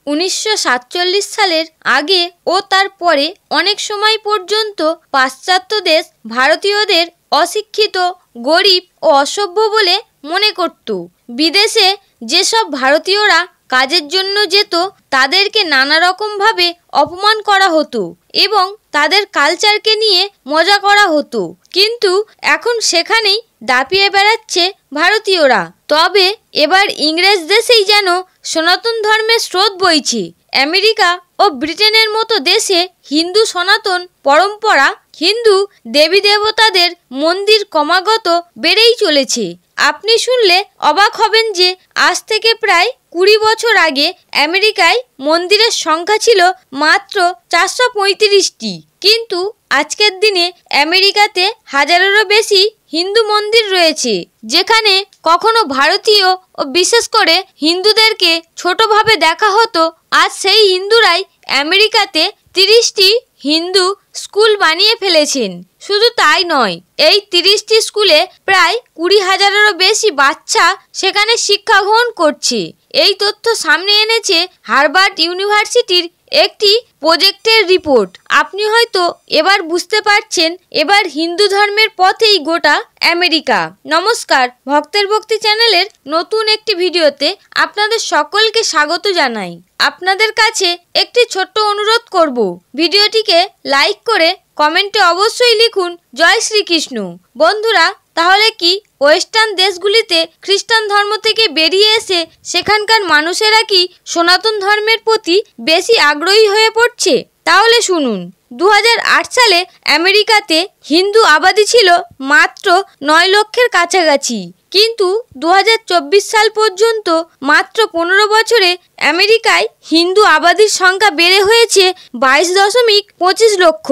1947 সালের আগে ও তার পরে অনেক সময় পর্যন্ত পাশ্চাত্য দেশ ভারতীয়দের অশিক্ষিত, গরিব ও অসভ্য বলে মনে করত। বিদেশে যেসব ভারতীয়রা কাজের জন্য যেত তাদেরকে নানা রকমভাবে অপমান করা হতো এবং তাদের কালচারকে নিয়ে মজা করা হতো। কিন্তু এখন সেখানেই দাপিয়ে বেড়াচ্ছে ভারতীয়রা। তবে এবার ইংরেজ দেশেই যেন সনাতন ধর্মের স্রোত বইছে। আমেরিকা ও ব্রিটেনের মতো দেশে হিন্দু সনাতন পরম্পরা, হিন্দু দেবী দেবতাদের মন্দির ক্রমাগত বেড়েই চলেছে। আপনি শুনলে অবাক হবেন যে আজ থেকে প্রায় 20 বছর আগে আমেরিকায় মন্দিরের সংখ্যা ছিল মাত্র 435টি, কিন্তু আজকের দিনে আমেরিকাতে হাজারেরও বেশি হিন্দু মন্দির রয়েছে। যেখানে কখনো ভারতীয় ও বিশেষ করে হিন্দুদেরকে ছোটভাবে দেখা হতো, আজ সেই হিন্দুরাই আমেরিকাতে 30টি হিন্দু স্কুল বানিয়ে ফেলেছেন। শুধু তাই নয়, এই 30টি স্কুলে প্রায় 20,000-এরও বেশি বাচ্চা সেখানে শিক্ষা গ্রহণ করছে। এই তথ্য সামনে এনেছে হার্ভার্ড ইউনিভার্সিটির একটি প্রজেক্টের রিপোর্ট। আপনি হয়তো এবার বুঝতে পারছেন, এবার হিন্দু ধর্মের পথেই গোটা আমেরিকা। নমস্কার, ভক্তের ভক্তি চ্যানেলের নতুন একটি ভিডিওতে আপনাদের সকলকে স্বাগত জানাই। আপনাদের কাছে একটি ছোট্ট অনুরোধ করব, ভিডিওটিকে লাইক করে কমেন্টে অবশ্যই লিখুন জয় শ্রীকৃষ্ণ। বন্ধুরা, তাহলে কি ওয়েস্টার্ন দেশগুলিতে খ্রিস্টান ধর্ম থেকে বেরিয়ে এসে সেখানকার মানুষেরা কি সনাতন ধর্মের প্রতি বেশি আগ্রহী হয়ে পড়ছে? তাহলে শুনুন। 2008 সালে আমেরিকাতে হিন্দু আবাদি ছিল মাত্র 9 লক্ষের কাছাকাছি, কিন্তু 2024 সাল পর্যন্ত মাত্র 15 বছরে আমেরিকায় হিন্দু আবাদির সংখ্যা বেড়ে হয়েছে 22.25 লক্ষ।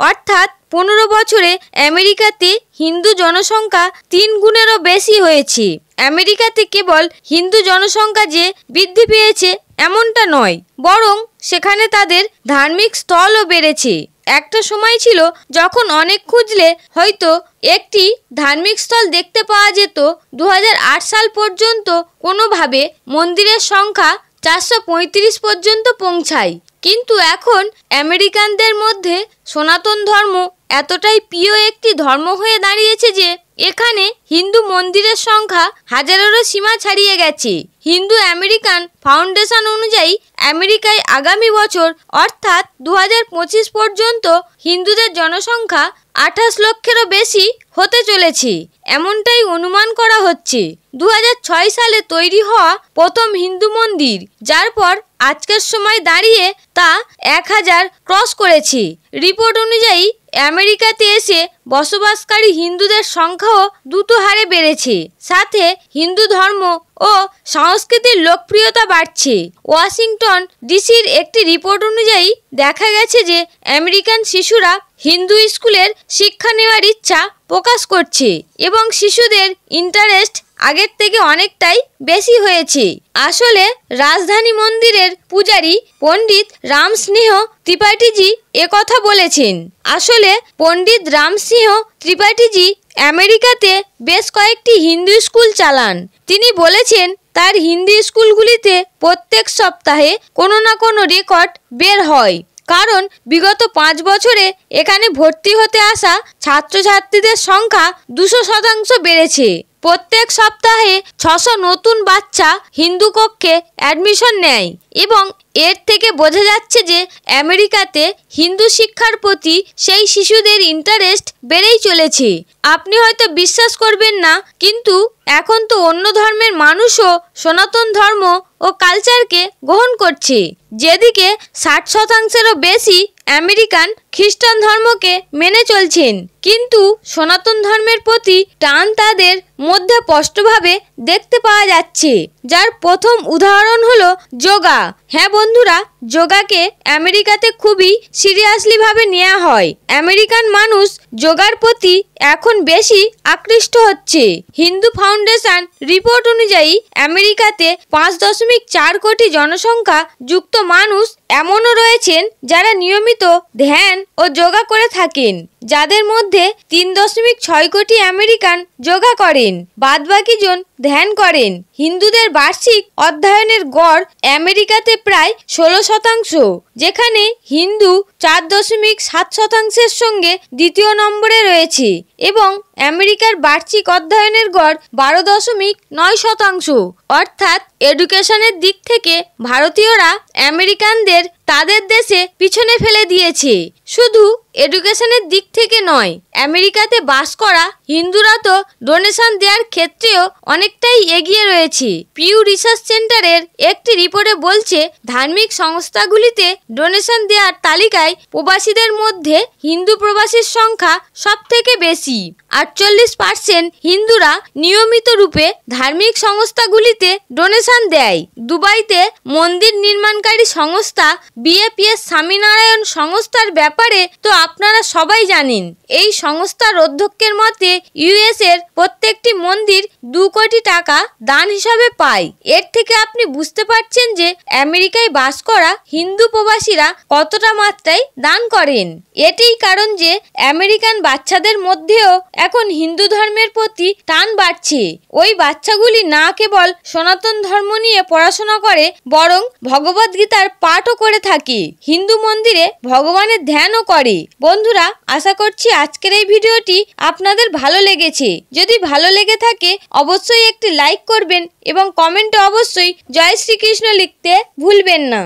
অর্থাৎ 15 বছরে আমেরিকাতে হিন্দু জনসংখ্যা 3 গুণেরও বেশি হয়েছে। আমেরিকাতে কেবল হিন্দু জনসংখ্যা যে বৃদ্ধি পেয়েছে এমনটা নয়, বরং সেখানে তাদের ধার্মিক স্থলও বেড়েছে। একটা সময় ছিল যখন অনেক খুঁজলে হয়তো একটি ধার্মিক স্থল দেখতে পাওয়া যেত। 2008 সাল পর্যন্ত কোনোভাবে মন্দিরের সংখ্যা 435 পর্যন্ত পৌঁছায়। কিন্তু এখন আমেরিকানদের মধ্যে সনাতন ধর্ম এতটাই প্রিয় একটি ধর্ম হয়ে দাঁড়িয়েছে যে এখানে হিন্দু মন্দিরের সংখ্যা হাজারেরও সীমা ছাড়িয়ে গেছে। হিন্দু আমেরিকান ফাউন্ডেশন অনুযায়ী আমেরিকায় আগামী বছর অর্থাৎ 2025 পর্যন্ত হিন্দুদের জনসংখ্যা 28 লক্ষেরও বেশি হতে চলেছে, এমনটাই অনুমান করা হচ্ছে। 2006 সালে তৈরি হওয়া প্রথম হিন্দু মন্দির, যার পর আজকের সময় দাঁড়িয়ে তা 1000 ক্রস করেছে। রিপোর্ট অনুযায়ী আমেরিকাতে এসে বসবাসকারী হিন্দুদের সংখ্যাও দ্রুত হারে বেড়েছে, সাথে হিন্দু ধর্ম ও সংস্কৃতির লোকপ্রিয়তা বাড়ছে। ওয়াশিংটন ডিসির একটি রিপোর্ট অনুযায়ী দেখা গেছে যে আমেরিকান শিশুরা হিন্দু স্কুলের শিক্ষা নেওয়ার ইচ্ছা প্রকাশ করছে এবং শিশুদের ইন্টারেস্ট আগের থেকে অনেকটাই বেশি হয়েছে। আসলে রাজধানী মন্দিরের পূজারী পণ্ডিত রামসিংহ ত্রিপাঠীজি একথা বলেছেন। আসলে পণ্ডিত রামসিংহ ত্রিপাঠীজি আমেরিকাতে বেশ কয়েকটি হিন্দু স্কুল চালান। তিনি বলেছেন তার হিন্দু স্কুলগুলিতে প্রত্যেক সপ্তাহে কোনো না কোনো রেকর্ড বের হয়, কারণ বিগত 5 বছরে এখানে ভর্তি হতে আসা ছাত্রছাত্রীদের সংখ্যা 200% বেড়েছে। প্রত্যেক সপ্তাহে 600 নতুন বাচ্চা হিন্দু কক্ষে অ্যাডমিশন নেয় এবং এর থেকে বোঝা যাচ্ছে যে আমেরিকাতে হিন্দু শিক্ষার প্রতি সেই শিশুদের ইন্টারেস্ট বেড়েই চলেছে। আপনি হয়তো বিশ্বাস করবেন না, কিন্তু এখন তো অন্য ধর্মের মানুষও সনাতন ধর্ম ও কালচারকে গ্রহণ করছে। যেদিকে 60%-এরও বেশি আমেরিকান খ্রিস্টান ধর্মকে মেনে চলছেন, কিন্তু সনাতন ধর্মের প্রতি টান তাদের মধ্যে স্পষ্টভাবে দেখতে পাওয়া যাচ্ছে। যার প্রথম উদাহরণ হলো যোগা। হ্যাঁ বন্ধুরা, যোগাকে আমেরিকাতে খুবই সিরিয়াসলি ভাবে নেওয়া হয়। আমেরিকান মানুষ যোগার প্রতি এখন বেশি আকৃষ্ট হচ্ছে। হিন্দু ফাউন্ডেশন রিপোর্ট অনুযায়ী আমেরিকাতে 5.4 কোটি জনসংখ্যা যুক্ত মানুষ এমনও রয়েছেন যারা নিয়মিত ধ্যান ও যোগা করে থাকেন, যাদের মধ্যে 3.6 কোটি আমেরিকান যোগা করেন, বাদবাকি জন ধ্যান করেন। হিন্দুদের বার্ষিক অধ্যয়নের গড় আমেরিকাতে প্রায় 16%, যেখানে হিন্দু 4.7%-এর সঙ্গে দ্বিতীয় নম্বরে রয়েছে এবং আমেরিকার বার্ষিক অধ্যয়নের গড় 12.9%। অর্থাৎ এডুকেশনের দিক থেকে ভারতীয়রা আমেরিকানদের তাদের দেশে পিছনে ফেলে দিয়েছে। শুধু এডুকেশনের দিক থেকে নয়, আমেরিকাতে বাস করা হিন্দুরা তো ডোনেশন দেওয়ার ক্ষেত্রেও অনেকটাই এগিয়ে রয়েছে। পিউ রিসার্চ সেন্টারের একটি রিপোর্টে বলছে, ধার্মিক সংস্থাগুলিতে ডোনেশন দেওয়ার তালিকায় প্রবাসীদের মধ্যে হিন্দু প্রবাসীর সংখ্যা সব থেকে বেশি। 48% হিন্দুরা নিয়মিত রূপে ধার্মিক সংস্থাগুলিতে ডোনেশন দেয়। দুবাইতে মন্দির নির্মাণকারী সংস্থা বিএপিএস স্বামীনারায়ণ সংস্থার ব্যাপারে তো আপনারা সবাই জানেন। এই সংস্থার অধ্যক্ষের মতে ইউএস এর প্রত্যেকটি মন্দির 2 কোটি টাকা দান হিসাবে পায়। এর থেকে আপনি বুঝতে পারছেন যে আমেরিকায় বাস করা হিন্দু প্রবাসীরা কতটা মাত্রায় দান করেন। এটাই কারণ যে আমেরিকান বাচ্চাদের মধ্যেও এখন হিন্দু ধর্মের প্রতি টান বাড়ছে। ওই বাচ্চাগুলি না কেবল সনাতন ধর্ম নিয়ে পড়াশোনা করে, বরং ভগবদ্গীতার পাঠও করে থাকে, হিন্দু মন্দিরে ভগবানের ধ্যানও করে। বন্ধুরা, আশা করছি আজকের এই ভিডিওটি আপনাদের ভালো লেগেছে। যদি ভালো লেগে থাকে অবশ্যই একটি লাইক করবেন এবং কমেন্টে অবশ্যই জয় শ্রীকৃষ্ণ লিখতে ভুলবেন না।